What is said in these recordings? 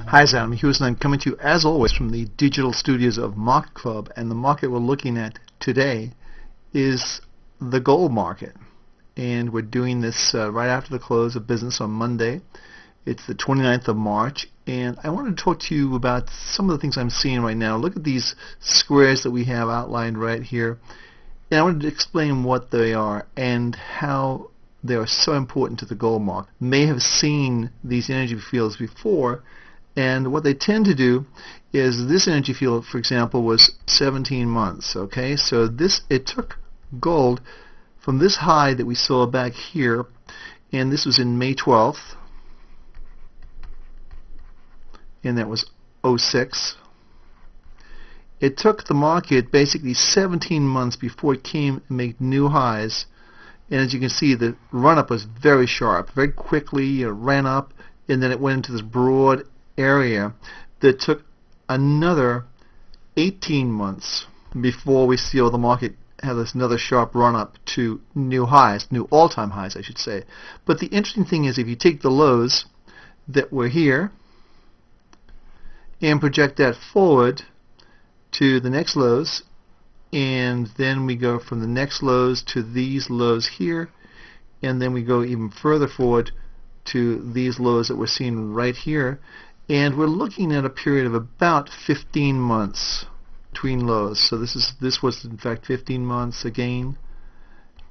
Hi, it's Adam Hewson. I'm coming to you as always from the digital studios of Market Club, and the market we're looking at today is the gold market. And we're doing this right after the close of business on Monday. It's the 29th of March, and I wanted to talk to you about some of the things I'm seeing right now. Look at these squares that we have outlined right here, and I wanted to explain what they are and how they are so important to the gold market. You may have seen these energy fields before, and what they tend to do is this energy field, for example, was 17 months. Okay, so it took gold from this high that we saw back here, and this was in May 12th, and that was 06. It took the market basically 17 months before it came and made new highs, and as you can see, the run-up was very sharp. Very quickly it ran up, and then it went into this broad area that took another 18 months before we see the market have this another sharp run up to new highs, new all-time highs I should say. But the interesting thing is, if you take the lows that were here and project that forward to the next lows, and then we go from the next lows to these lows here, and then we go even further forward to these lows that we're seeing right here, and we're looking at a period of about 15 months between lows. So this was in fact 15 months again,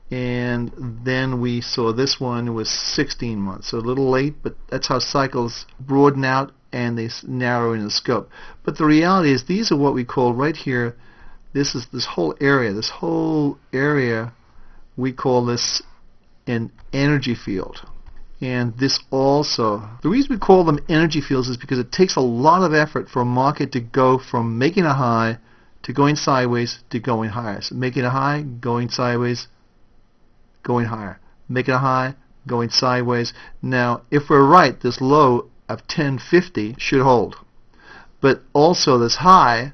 and then we saw this one was 16 months. So a little late, but that's how cycles broaden out and they narrow in the scope. But the reality is, these are what we call right here. This whole area. We call this an energy field. And this also, the reason we call them energy fields is because it takes a lot of effort for a market to go from making a high to going sideways to going higher. So making a high, going sideways, going higher. Making a high, going sideways. Now, if we're right, this low of 1050 should hold. But also this high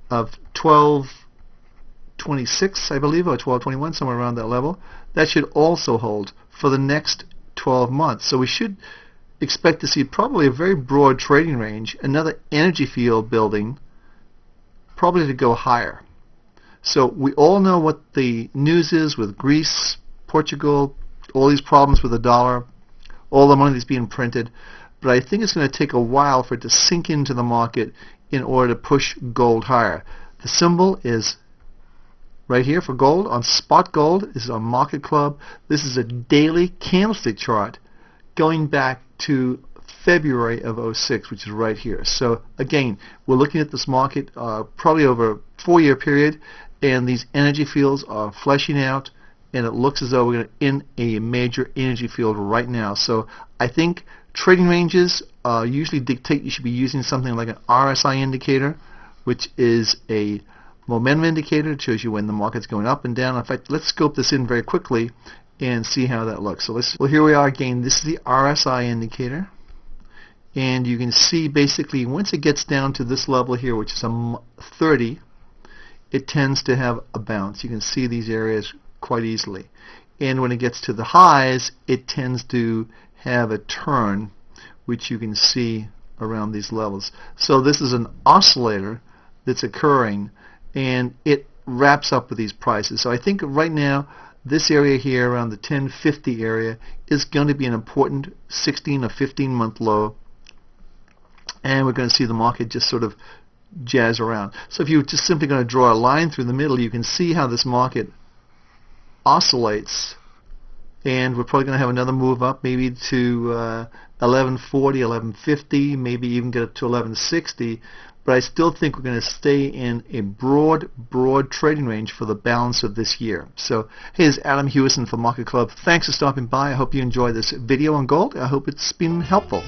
of 1226, I believe, or 1221, somewhere around that level, that should also hold for the next 12 months. So we should expect to see probably a very broad trading range, another energy field building, probably to go higher. So we all know what the news is with Greece, Portugal, all these problems with the dollar, all the money that's being printed, but I think it's going to take a while for it to sink into the market in order to push gold higher. The symbol is right here for gold, on spot gold. This is on Market Club. This is a daily candlestick chart going back to February of 06, which is right here. So again, we're looking at this market probably over a 4-year period, and these energy fields are fleshing out, and it looks as though we're going to in a major energy field right now. So I think trading ranges usually dictate you should be using something like an RSI indicator, which is a momentum indicator. It shows you when the market's going up and down. In fact, let's scope this in very quickly and see how that looks. So well, here we are again. This is the RSI indicator, and you can see basically once it gets down to this level here, which is a 30, it tends to have a bounce. You can see these areas quite easily, and when it gets to the highs, it tends to have a turn, which you can see around these levels. So this is an oscillator that's occurring, and it wraps up with these prices. So I think right now this area here around the 1050 area is going to be an important 16 or 15 month low, and we're going to see the market just sort of jazz around. So if you're just simply going to draw a line through the middle, you can see how this market oscillates, and we're probably going to have another move up maybe to 1140, 1150, maybe even get up to 1160. But I still think we're going to stay in a broad trading range for the balance of this year. So, hey, this is Adam Hewson from Market Club. Thanks for stopping by. I hope you enjoyed this video on gold. I hope it's been helpful.